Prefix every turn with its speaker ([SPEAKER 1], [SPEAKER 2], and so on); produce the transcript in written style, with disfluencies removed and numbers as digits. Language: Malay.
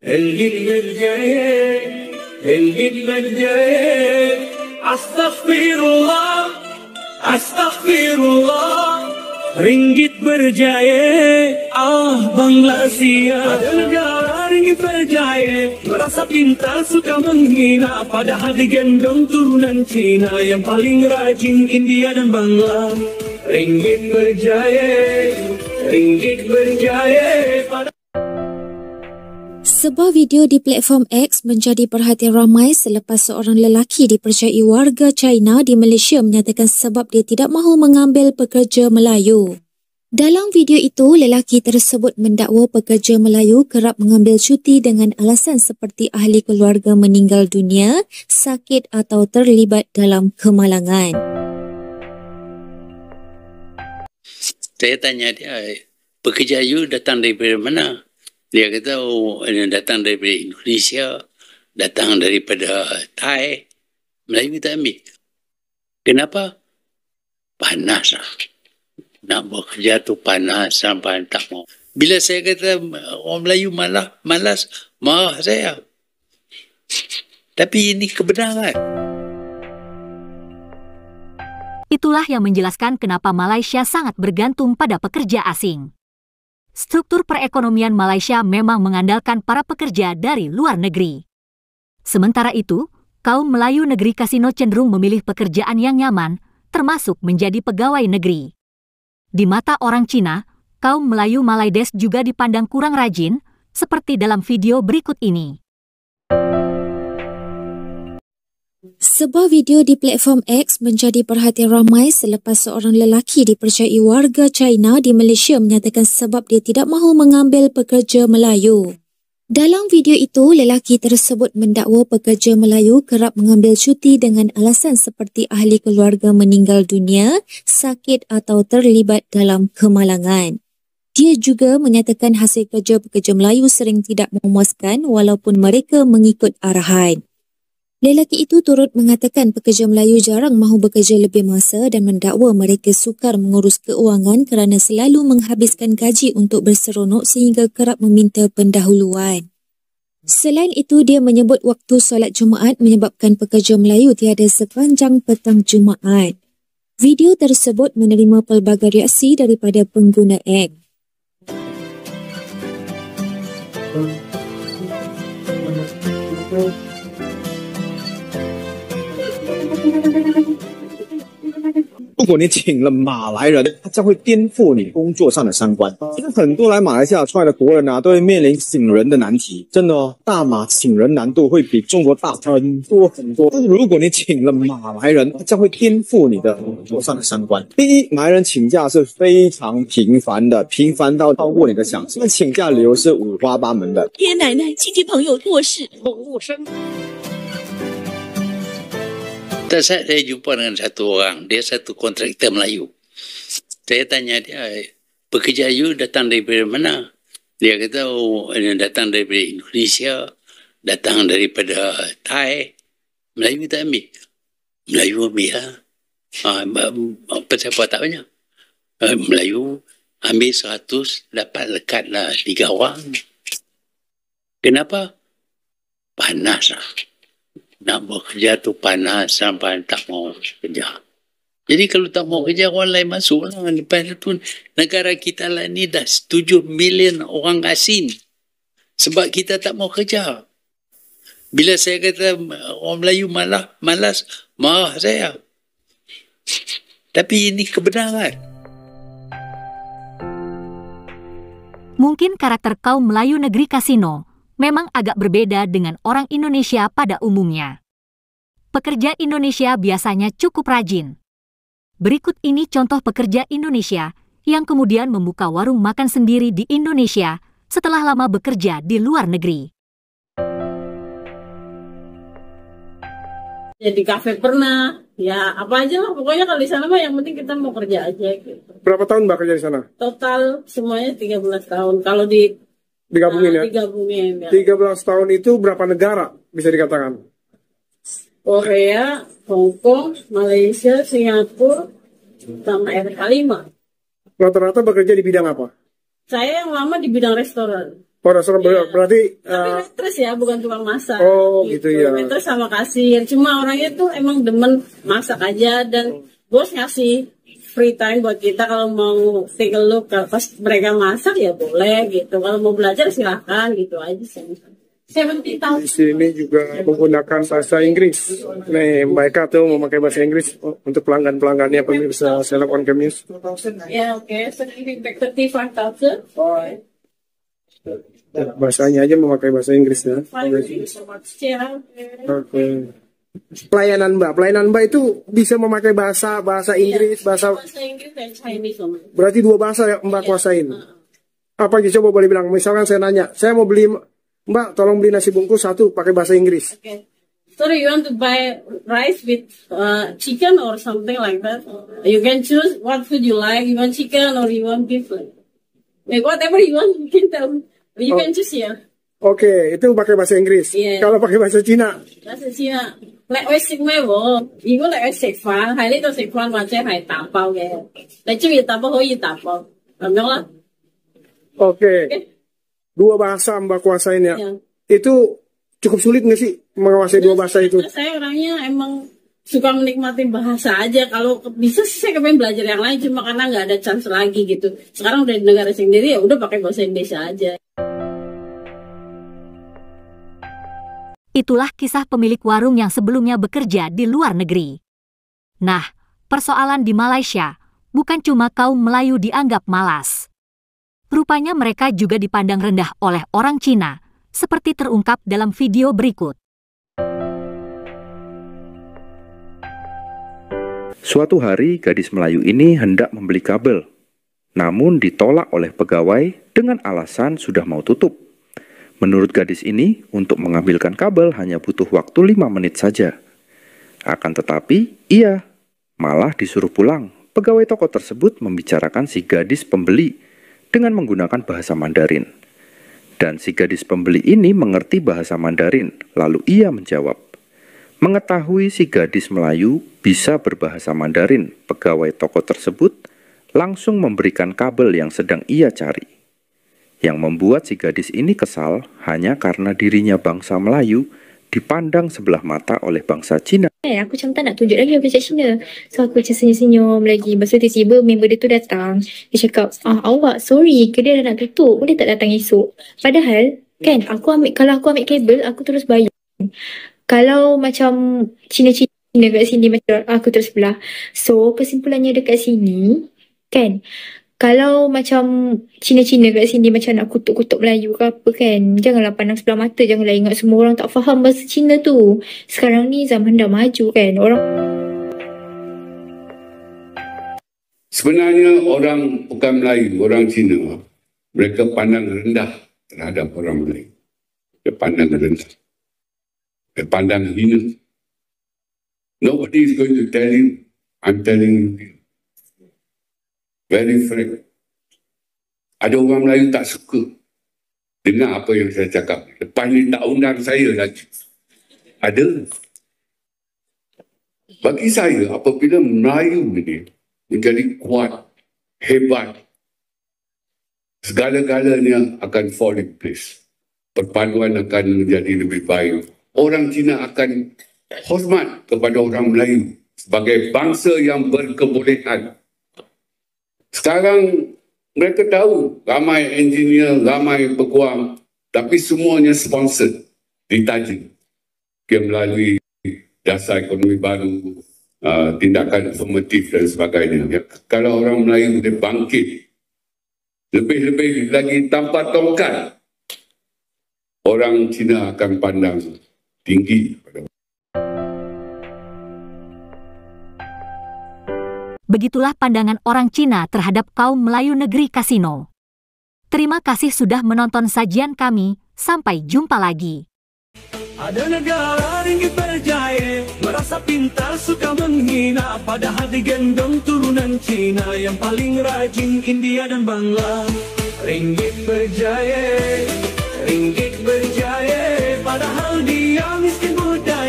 [SPEAKER 1] Astaghfirullah, Astaghfirullah. Ringgit berjaya, Bangladesh negara ringgit berjaya. Merasa pintar suka menghina, padahal digendong turunan Cina. Yang paling rajin India dan Bangla. Ringgit berjaya, ringgit berjaya.
[SPEAKER 2] Sebuah video di platform X menjadi perhatian ramai selepas seorang lelaki dipercayai warga China di Malaysia menyatakan sebab dia tidak mahu mengambil pekerja Melayu. Dalam video itu, lelaki tersebut mendakwa pekerja Melayu kerap mengambil cuti dengan alasan seperti ahli keluarga meninggal dunia, sakit atau terlibat dalam kemalangan.
[SPEAKER 3] Saya tanya dia, pekerja you datang daripada mana? Dia kata, datang daripada Indonesia, datang daripada Thai. Melayu tak ambil. Kenapa? Panas lah. Nak bekerja tu panas sampai tak mau. Bila saya kata orang Melayu malas, marah saya. Tapi ini kebenaran.
[SPEAKER 4] Itulah yang menjelaskan kenapa Malaysia sangat bergantung pada pekerja asing. Struktur perekonomian Malaysia memang mengandalkan para pekerja dari luar negeri. Sementara itu, kaum Melayu negeri Kasino cenderung memilih pekerjaan yang nyaman, termasuk menjadi pegawai negeri. Di mata orang Cina, kaum Melayu Malaides juga dipandang kurang rajin, seperti dalam video berikut ini.
[SPEAKER 2] Sebuah video di platform X menjadi perhatian ramai selepas seorang lelaki dipercayai warga China di Malaysia menyatakan sebab dia tidak mahu mengambil pekerja Melayu. Dalam video itu, lelaki tersebut mendakwa pekerja Melayu kerap mengambil cuti dengan alasan seperti ahli keluarga meninggal dunia, sakit atau terlibat dalam kemalangan. Dia juga menyatakan hasil kerja pekerja Melayu sering tidak memuaskan walaupun mereka mengikut arahan. Lelaki itu turut mengatakan pekerja Melayu jarang mahu bekerja lebih masa dan mendakwa mereka sukar mengurus keuangan kerana selalu menghabiskan gaji untuk berseronok sehingga kerap meminta pendahuluan. Selain itu, dia menyebut waktu solat Jumaat menyebabkan pekerja Melayu tiada sepanjang petang Jumaat. Video tersebut menerima pelbagai reaksi daripada pengguna X.
[SPEAKER 5] 如果你请了马来人，他将会颠覆你工作上的三观。其实很多来马来西亚出来的国人啊，都会面临请人的难题。真的哦，大马请人难度会比中国大很多很多。但是如果你请了马来人，他将会颠覆你的工作上的三观。第一，马来人请假是非常频繁的，频繁到超过你的想象。请假理由是五花八门的。
[SPEAKER 6] 爷爷奶奶、亲戚朋友过世，宠物生。
[SPEAKER 3] Dan saya jumpa dengan satu orang, dia satu kontraktor Melayu. Saya tanya dia, pekerja you datang daripada mana? Dia kata, datang daripada Indonesia, datang daripada Thai. Melayu tak ambil. Melayu ambil lah. Siapa tak banyak? Melayu ambil 100, dapat lekatlah 3 orang. Kenapa? Panas lah. Nak bekerja tu panas sampai tak mau kerja. Jadi kalau tak mau kerja, orang lain masuk lah. Lepas tu negara kita lah ni dah 7 million orang asing. Sebab kita tak mau kerja. Bila saya kata orang Melayu malas, marah saya. Tapi ini kebenaran.
[SPEAKER 4] Mungkin karakter kaum Melayu negeri Kasino memang agak berbeda dengan orang Indonesia pada umumnya. Pekerja Indonesia biasanya cukup rajin. Berikut ini contoh pekerja Indonesia yang kemudian membuka warung makan sendiri di Indonesia setelah lama bekerja di luar negeri.
[SPEAKER 7] Ya di kafe pernah, ya apa aja lah pokoknya kalau di sana mah yang penting kita mau kerja aja gitu.
[SPEAKER 8] Berapa tahun Mbak kerja di sana?
[SPEAKER 7] Total semuanya 13 tahun. Kalau digabungin ya? Digabungin ya.
[SPEAKER 8] 13 tahun itu berapa negara bisa dikatakan?
[SPEAKER 7] Korea, Hong Kong, Malaysia, Singapura, sama RK5.
[SPEAKER 8] Rata-rata bekerja di bidang apa?
[SPEAKER 7] Saya yang lama di bidang restoran.
[SPEAKER 8] Oh, restoran berarti
[SPEAKER 7] Tapi waitress ya, bukan tukang masak.
[SPEAKER 8] Oh, gitu ya.
[SPEAKER 7] Waitress sama kasir. Cuma orangnya tuh emang demen masak aja, dan bos ngasih free time buat kita kalau mau take a look. Pas mereka masak ya boleh gitu. Kalau mau belajar silahkan gitu aja sih. 70,000.
[SPEAKER 8] di sini juga menggunakan bahasa Inggris. Nih, Mbak Eka tuh memakai bahasa Inggris untuk pelanggan-pelanggannya pemirsa Seleb on Kemis.
[SPEAKER 7] Ya, oke. So, 35,000.
[SPEAKER 8] Bahasanya aja memakai bahasa Inggris ya. Oke. Pelayanan Mbak itu bisa memakai bahasa Inggris, bahasa
[SPEAKER 7] Inggris dan Chinese.
[SPEAKER 8] berarti 2 bahasa yang Mbak kuasain. Apa aja coba boleh bilang? Misalkan saya nanya, saya mau beli, Mbak tolong beli nasi bungkus 1 pakai bahasa Inggris.
[SPEAKER 7] Okay. Sorry, you want to buy rice with chicken or something like that? You can choose what food you like. You want chicken or you want beef? Like whatever you want, you can tell. You can choose here.
[SPEAKER 8] Oke, itu pakai bahasa Inggris.
[SPEAKER 7] Yeah.
[SPEAKER 8] Kalau pakai bahasa Cina?
[SPEAKER 7] Bahasa Cina. Like 我食咩喎？如果你去食飯，喺呢度食飯或者係打包嘅，你中意打包可以打包，咁樣啦。
[SPEAKER 8] Oke. 2 bahasa Mbak kuasain ya.
[SPEAKER 7] Ya.
[SPEAKER 8] Itu cukup sulit nggak sih menguasai 2 bahasa itu?
[SPEAKER 7] Saya orangnya emang suka menikmati bahasa aja. Kalau bisa sih saya kepengen belajar yang lain, cuma karena nggak ada chance lagi gitu. Sekarang udah di negara sendiri, ya udah pakai bahasa Indonesia aja.
[SPEAKER 4] Itulah kisah pemilik warung yang sebelumnya bekerja di luar negeri. Nah, persoalan di Malaysia bukan cuma kaum Melayu dianggap malas. Rupanya mereka juga dipandang rendah oleh orang Cina, seperti terungkap dalam video berikut.
[SPEAKER 9] Suatu hari, gadis Melayu ini hendak membeli kabel, namun ditolak oleh pegawai dengan alasan sudah mau tutup. Menurut gadis ini, untuk mengambilkan kabel hanya butuh waktu 5 menit saja. Akan tetapi, ia malah disuruh pulang. Pegawai toko tersebut membicarakan si gadis pembeli dengan menggunakan bahasa Mandarin. Dan si gadis pembeli ini mengerti bahasa Mandarin, lalu ia menjawab. Mengetahui si gadis Melayu bisa berbahasa Mandarin, pegawai toko tersebut langsung memberikan kabel yang sedang ia cari. Yang membuat si gadis ini kesal hanya karena dirinya bangsa Melayu dipandang sebelah mata oleh bangsa Cina.
[SPEAKER 10] Aku macam tak nak tunjuk lagi bahasa Cina. So aku macam senyum-senyum lagi. Lepas tu tiba-tiba member dia tu datang. Dia cakap, awak sorry, kedai dah nak tutup. Boleh tak datang esok? Padahal kan kalau aku ambil kabel, aku terus bayar. Kalau macam Cina-Cina kat sini, macam aku terus belah. So kesimpulannya dekat sini kan, kalau macam Cina-Cina kat sini macam nak kutuk-kutuk Melayu ke apa kan, janganlah pandang sebelah mata, janganlah ingat semua orang tak faham bahasa Cina tu. Sekarang ni zaman dah maju kan, orang...
[SPEAKER 11] Sebenarnya orang bukan Melayu, orang Cina, mereka pandang rendah terhadap orang Melayu. Dia pandang rendah. Dia pandang hina. Nobody is going to tell you, I'm telling you. Very frank. Ada orang Melayu tak suka dengar apa yang saya cakap. Lepas ni tak undang saya lagi. Ada. Bagi saya, apabila Melayu ini menjadi kuat, hebat, segala-galanya akan fall in place. Perpaduan akan menjadi lebih baik. Orang Cina akan hormat kepada orang Melayu sebagai bangsa yang berkebolehan. Sekarang mereka tahu ramai engineer, ramai peguam, tapi semuanya sponsored, ditaja. Melalui dasar ekonomi baru, tindakan informatif dan sebagainya. Ya, kalau orang Melayu dia bangkit, lebih-lebih lagi tanpa tongkat, orang Cina akan pandang tinggi pada.
[SPEAKER 4] Begitulah pandangan orang Cina terhadap kaum Melayu negeri kasino. Terima kasih sudah menonton sajian kami. Sampai jumpa lagi.
[SPEAKER 1] Ada negara ringgit berjaya, merasa pintar suka menghina, padahal digendong turunan Cina yang paling rajin India dan Bangla. Ringgit berjaya, padahal dia miskin budaya.